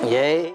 Yay.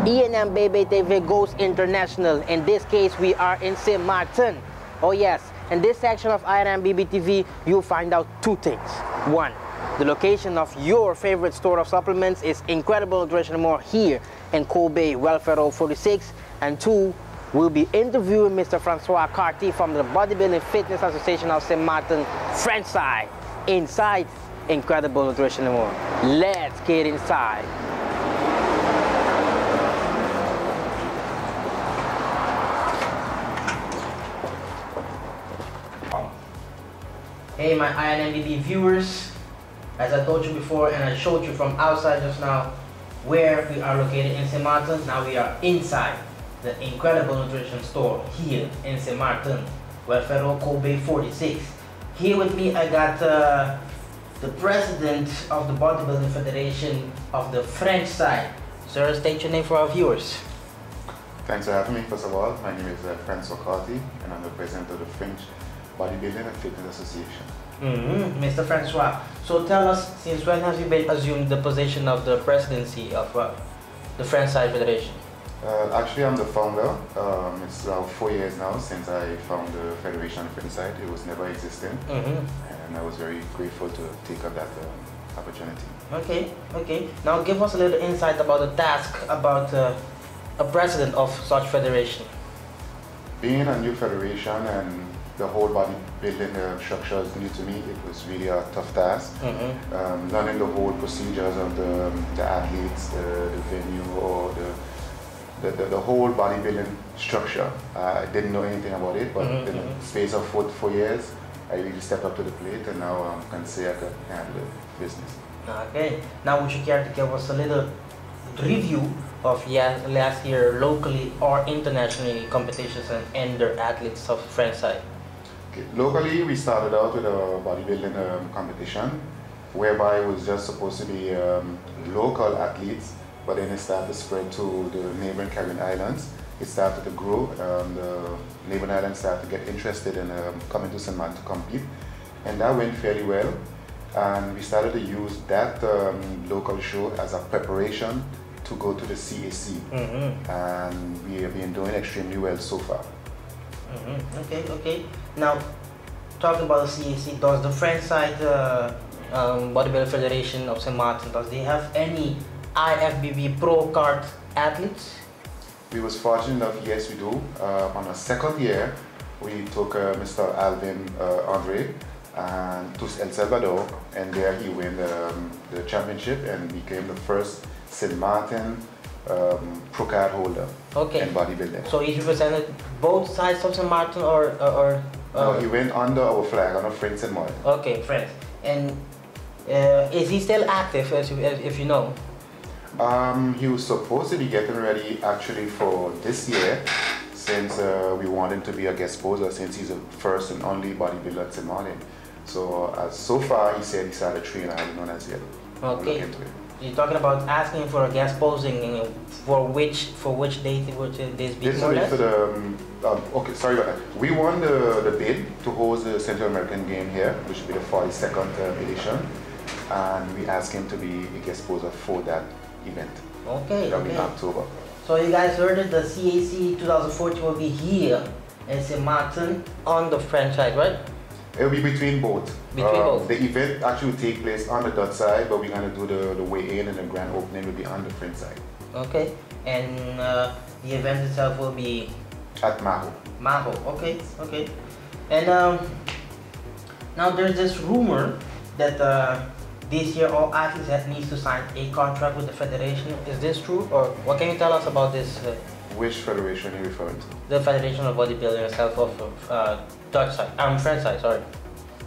INM BBTV goes international. In this case, we are in St. Martin. Oh yes, in this section of INM BBTV, you'll find out two things. One, the location of your favorite store of supplements is Incredible Nutrition More here in Kobe, Welfare Road 46. And two, we'll be interviewing Mr. Francois Carty from the Bodybuilding Fitness Association of St. Martin, French side, inside Incredible Nutrition More. Let's get inside. Hey my INMBB viewers, as I told you before and I showed you from outside just now where we are located in St. Martin. Now we are inside the Incredible Nutrition store here in St. Martin, Welfare Road, Kobe 46. Here with me I got the president of the Bodybuilding Federation of the French side. Sir, state your name for our viewers. Thanks for having me. First of all, my name is Francois Carty and I'm the president of the French Bodybuilding and Fitness Association. Mr. Francois, so tell us, since when have you been assumed the position of the presidency of the French Side Federation? Actually, I'm the founder. It's now 4 years now since I found the Federation on the French side. It was never existing, and I was very grateful to take up that opportunity. Okay. Now give us a little insight about the task about a president of such federation. Being a new federation and the whole bodybuilding structure is new to me. It was really a tough task. Learning the whole procedures of the athletes, the venue, or the whole bodybuilding structure. I didn't know anything about it, but in the space of 4 years, I really stepped up to the plate, and now I can say I can handle the business. Okay. Now would you care to give us a little review of last year locally or internationally competitions and their athletes of French side? Okay. Locally, we started out with a bodybuilding competition whereby it was just supposed to be local athletes, but then it started to spread to the neighboring Caribbean islands. It started to grow. The neighboring islands started to get interested in coming to St. Martin to compete, and that went fairly well. And we started to use that local show as a preparation to go to the CAC, and we have been doing extremely well so far. Okay. Now, talking about the CAC, does the French side Bodybuilding Federation of St. Martin, does they have any IFBB Pro card athletes? We was fortunate enough, yes we do. On our second year, we took Mr. Alvin Andre and to El Salvador, and there he won the championship and became the first St. Martin pro card holder in bodybuilding. So he represented both sides of St. Martin or no, he went under our flag, under French St. Martin. Okay, French. And is he still active, if you know? He was supposed to be getting ready actually for this year, since we want him to be a guest poser, since he's the first and only bodybuilder at St. Martin. So so far he said he started training. I haven't known as yet. Okay. You're talking about asking for a guest posing for which date would this be? This will be for the okay. Sorry about that. We won the bid to host the Central American game here, which will be the 42nd edition, and we asked him to be a guest poser for that event. Okay. That'll be in October. So you guys heard it. The CAC 2014 will be here in St. Martin on the French side, right? It will be between both. Both. The event actually will take place on the Dutch side, but we're going to do the weigh-in and the grand opening will be on the French side. Okay. And the event itself will be? At Maho. Maho, okay. And now there's this rumor that this year all athletes needs to sign a contract with the federation. Is this true, or what can you tell us about this? Which federation are you referring to? The Federation of Bodybuilding itself of Dutch side, French side, sorry.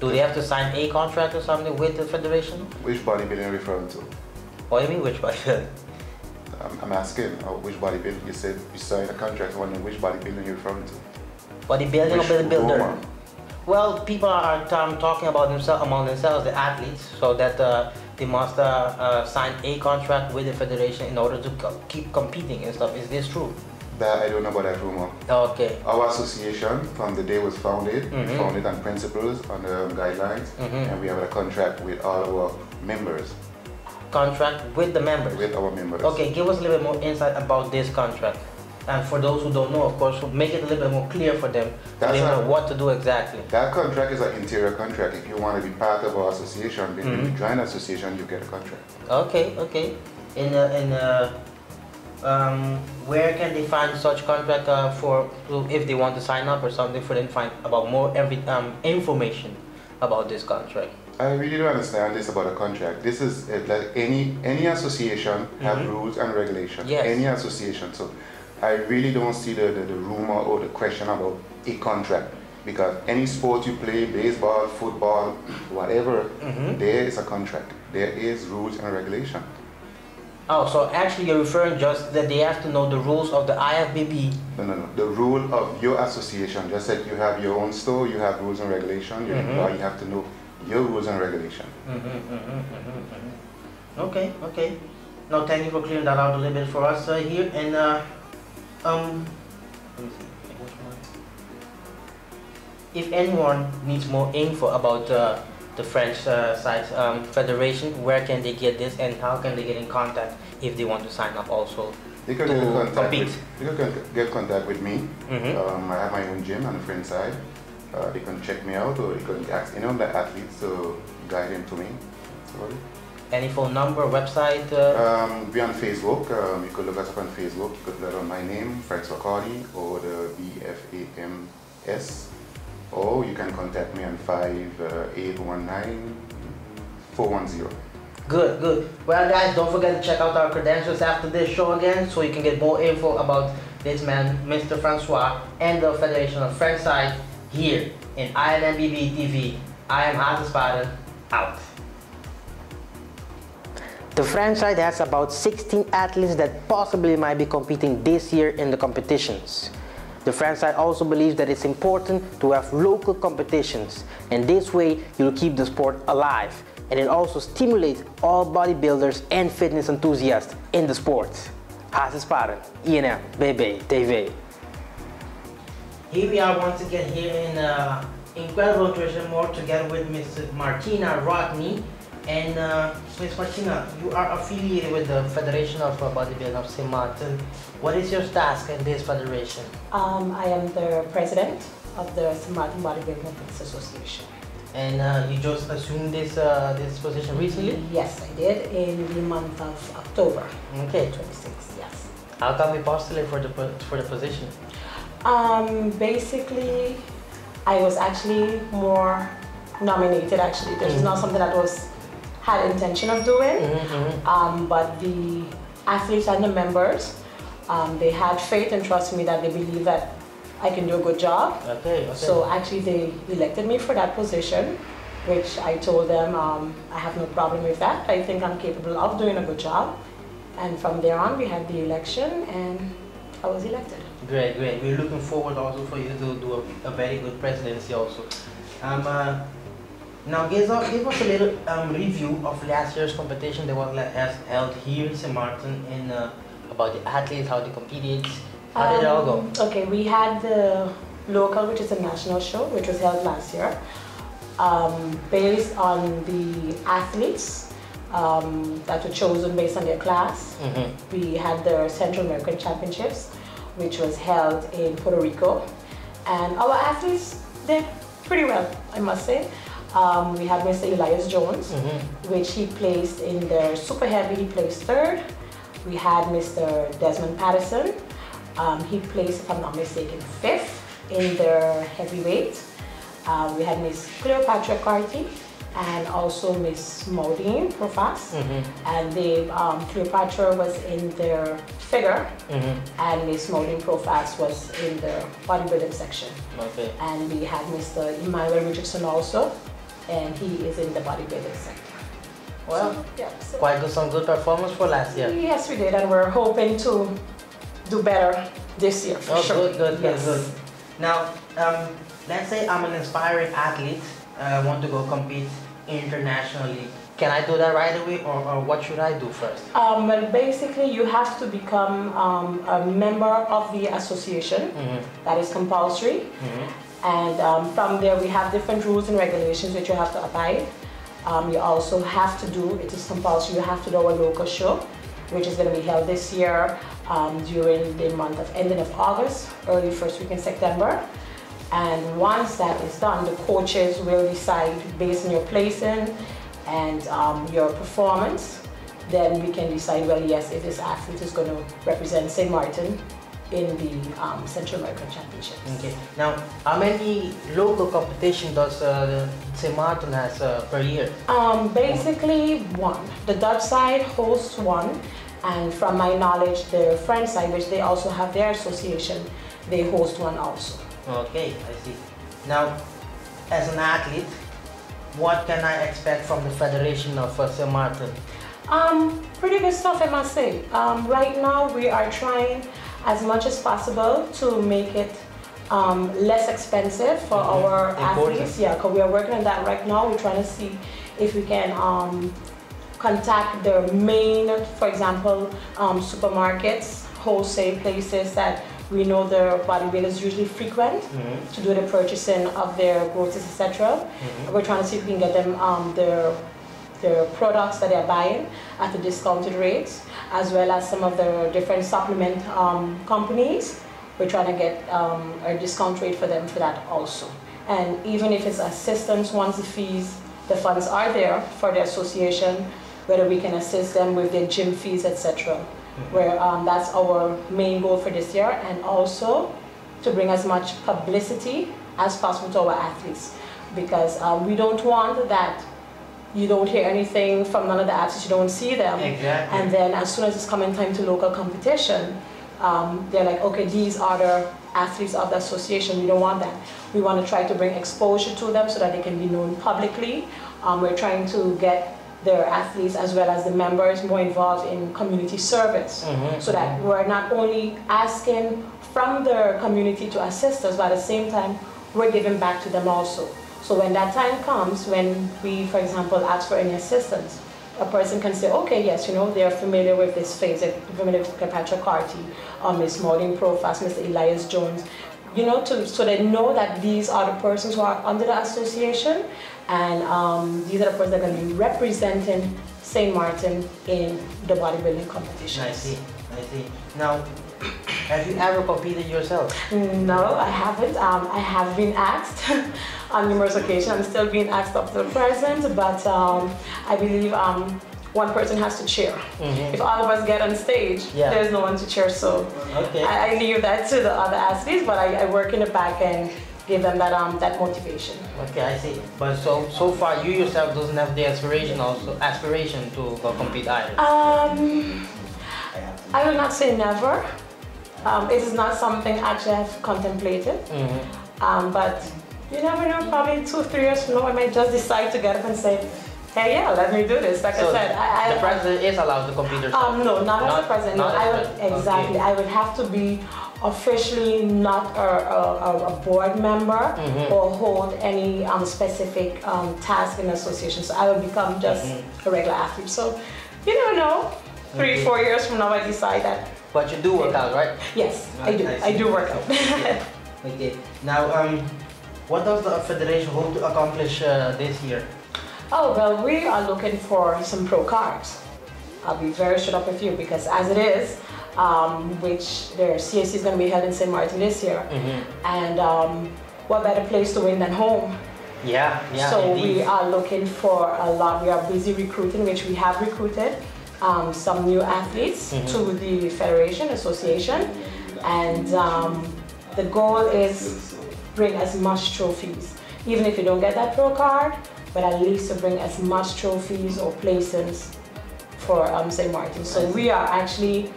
Do they have to sign a contract or something with the federation? Which bodybuilding are you referring to? What do you mean, which bodybuilding? I'm asking which bodybuilding. You said you signed a contract. I'm wondering which bodybuilding you're referring to. Bodybuilding or bodybuilder? Rumor? Well, people are talking about among themselves, the athletes, so that they must sign a contract with the federation in order to keep competing and stuff. Is this true? That I don't know about that rumor. Okay. Our association, from the day it was founded, we founded on principles, on guidelines, and we have a contract with all our members. Contract with the members? With our members. Okay, give us a little bit more insight about this contract. And for those who don't know, of course, make it a little bit more clear for them, so they know what to do exactly. That contract is an interior contract. If you want to be part of our association, when you join the association, you get a contract. Okay, okay. Where can they find such contract if they want to sign up or something, for them to find about more information about this contract? I really don't understand this about a contract. This is like any association have rules and regulations. Yes. Any association. So I really don't see the rumor or the question about a contract, because any sport you play, baseball, football, whatever, there is a contract. There is rules and regulation. Oh, so actually you're referring just that they have to know the rules of the IFBB? No. The rule of your association. Just like you have your own store, you have rules and regulations. You have to know your rules and regulations. Okay, okay. No, thank you for clearing that out a little bit for us here. And let me see. If anyone needs more info about the French side federation, where can they get this, and how can they get in contact if they want to sign up also? They can get contact with me. I have my own gym on the French side. They can check me out, or they can ask any of the athletes to guide them to me. Any phone number, website? Be on Facebook. You could look us up on Facebook. You could look on my name, Frank Socardi, or the BFAMS. Or you can contact me on 5819-410. Good, good. Well guys, don't forget to check out our credentials after this show again, so you can get more info about this man, Mr. Francois, and the Federation of French Side here in INM BBTV. I am Hazel Spaden, out. The French side has about 16 athletes that possibly might be competing this year in the competitions. The French side also believes that it's important to have local competitions, and this way you'll keep the sport alive, and it also stimulates all bodybuilders and fitness enthusiasts in the sport. Hazel Spaden, INM BBTV. Here we are once again here in Incredible Nutrition More together with Ms. Martina Rodney. And Ms. Martina, you are affiliated with the Federation of Bodybuilding of St. Martin. What is your task in this federation? I am the president of the St. Martin Bodybuilding Fitness Association. And you just assumed this position recently? Yes, I did in the month of October. Okay. 26, yes. How come you postulated for the position? Basically, I was actually more nominated actually. This is not something that was had intention of doing, but the athletes and the members, they had faith and trust in me that they believe that I can do a good job. Okay, okay. So actually they elected me for that position, which I told them I have no problem with that. I think I'm capable of doing a good job. And from there on we had the election and I was elected. Great, great. We're looking forward also for you to do a very good presidency also. Now give us a little review of last year's competition that was held here in St. Martin, and about the athletes, how they competed. How did it all go? Okay, we had the local, which is a national show, which was held last year. Based on the athletes that were chosen based on their class. We had the Central American Championships, which was held in Puerto Rico. And our athletes did pretty well, I must say. We had Mr. Elias Jones, which he placed in the super heavy, he placed third. We had Mr. Desmond Patterson. He placed, if I'm not mistaken, fifth in the heavyweight. We had Miss Cleopatra Carty and also Miss Maudine Profas. And Cleopatra was in the figure, and Miss Maudine Profas was in the bodybuilding section. Okay. And we had Mr. Emmanuel Richardson also, and he is in the bodybuilding sector. Well, so, yeah, so quite some good performance for last year. Yes, we did, and we're hoping to do better this year for sure. Good. Now, let's say I'm an aspiring athlete, want to go compete internationally. Can I do that right away, or what should I do first? Well, basically, you have to become a member of the association. That is compulsory. And from there, we have different rules and regulations which you have to abide. You also have to do, it is compulsory, you have to do our local show, which is going to be held this year during the month of ending of August, early first week in September. And once that is done, the coaches will decide based on your placing and your performance. Then we can decide, well, yes, if this athlete is going to represent St. Martin in the Central American Championships. Okay. Now, how many local competitions does St. Martin has per year? Basically one. The Dutch side hosts one, and from my knowledge, the French side, which they also have their association, they host one also. Okay, I see. Now, as an athlete, what can I expect from the Federation of St. Martin? Pretty good stuff, I must say. Right now, we are trying as much as possible to make it less expensive for our athletes. Yeah, because we are working on that right now. We're trying to see if we can contact the main, for example, supermarkets, wholesale places that we know the bodybuilders usually frequent to do the purchasing of their groceries, etc. We're trying to see if we can get them their products that they're buying at the discounted rates, as well as some of the different supplement companies. We're trying to get a discount rate for them for that also. And even if it's assistance, once the funds are there for the association, whether we can assist them with their gym fees, etc. Where that's our main goal for this year, and also to bring as much publicity as possible to our athletes, because we don't want that you don't hear anything from none of the athletes, you don't see them. Exactly. And then as soon as it's coming time to local competition, they're like, okay, these are the athletes of the association. We don't want that. We want to try to bring exposure to them so that they can be known publicly. We're trying to get their athletes as well as the members more involved in community service, so that we're not only asking from the community to assist us, but at the same time, we're giving back to them also. So when that time comes, when we, for example, ask for any assistance, a person can say, okay, yes, you know, they're familiar with this face, they're familiar with Cleopatra Carty, Miss Maureen Profast, Mr. Elias Jones, you know, so they know that these are the persons who are under the association, and these are the persons that are going to be representing St. Martin in the bodybuilding competitions. I see. Now, have you ever competed yourself? No, I haven't. I have been asked on numerous occasions. I'm still being asked up to the present, but I believe one person has to cheer. If all of us get on stage, there's no one to cheer, so I leave that to the other athletes, but I work in the back and give them that motivation. Okay, I see. But so far, you yourself doesn't have the aspiration to go compete either. I will not say never. It is not something actually I've contemplated. But you never know, probably 2 or 3 years from now, I might just decide to get up and say, hey, yeah, let me do this. Like so I said, the president is allowed to compete herself? No, not as the president. No, exactly. I would have to be officially not a board member or hold any specific task in the association. So I would become just a regular athlete. So you never know. 3 or 4 years from now, I decide that. But you do work out, right? Yes, I do. I do work out. Okay. Now, what does the federation hope to accomplish this year? Oh, well, we are looking for some pro cards. I'll be very straight up with you, because as it is, which their CAC is going to be held in St. Martin this year, and what better place to win than home? Yeah, so indeed. We are looking for a lot. We are busy recruiting, which we have recruited some new athletes to the Federation Association, and the goal is bring as much trophies, even if you don't get that pro card, but at least to bring as much trophies or places for St. Martin. So we are actually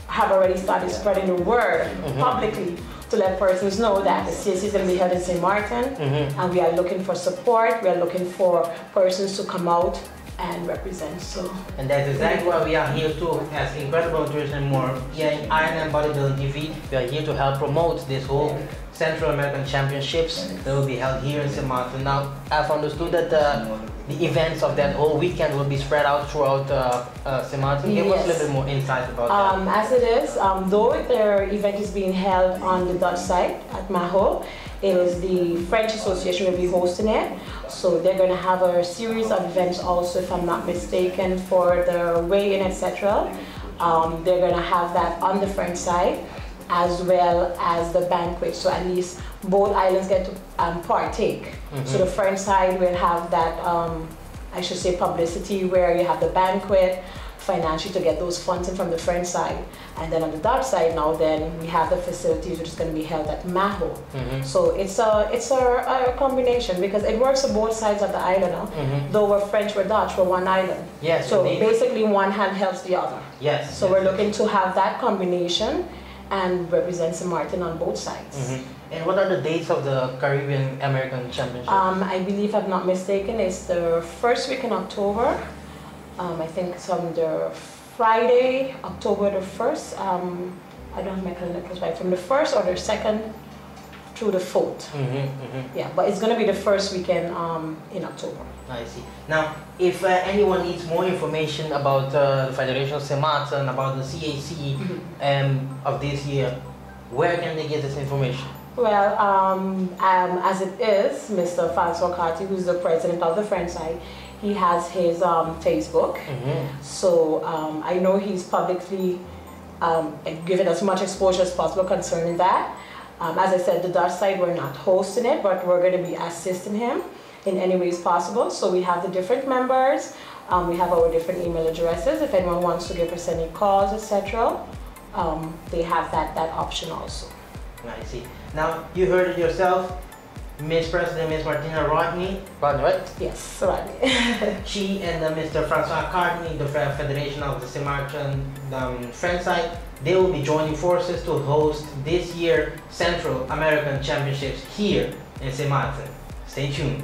have already started spreading the word publicly to let persons know that the CAC is going to be held in St. Martin, and we are looking for support. We are looking for persons to come out and represent. So, and that's exactly why we are here too, as Incredible Nutrition and More. Here in INM Bodybuilding TV, we are here to help promote this whole Central American Championships that will be held here in St. Martin. Now, I've understood that the events of that whole weekend will be spread out throughout St. Martin. Give us a little bit more insight about that. As it is, though their event is being held on the Dutch side at Maho, it is the French Association will be hosting it. So they're going to have a series of events also, if I'm not mistaken, for the weigh-in, etc. They're going to have that on the French side, as well as the banquet. So at least both islands get to partake. So the French side will have that, I should say, publicity where you have the banquet, financially to get those funds in from the French side. And then on the Dutch side now, then we have the facilities which is going to be held at Maho. So it's a combination because it works on both sides of the island. Though we're French, we're Dutch, we're one island. Yes, so indeed. basically one hand helps the other. Yes. So we're looking to have that combination and represent St. Martin on both sides. And what are the dates of the Caribbean American Championship? I believe, if I'm not mistaken, it's the first week in October. I think it's on the Friday, October the 1st. I don't have my calendar close by. From the 1st or the 2nd through the 4th. Yeah, but it's going to be the first weekend in October. I see. Now, if anyone needs more information about the Federation of St. Martin, about the CAC of this year, where can they get this information? Well, as it is, Mr. Francois Carty, who's the president of the French side, he has his Facebook. So I know he's publicly given as much exposure as possible concerning that. As I said, the Dutch side, we're not hosting it, but we're going to be assisting him in any ways possible. So we have the different members, we have our different email addresses. If anyone wants to give us any calls, etc., they have that option also. I see. Now, you heard it yourself, Miss President, Miss Martina Rodney, right? Yes, Rodney. She and Mr. Francois Cartney, the Federation of the St. Martin French side, they will be joining forces to host this year Central American Championships here in St. Martin. Stay tuned.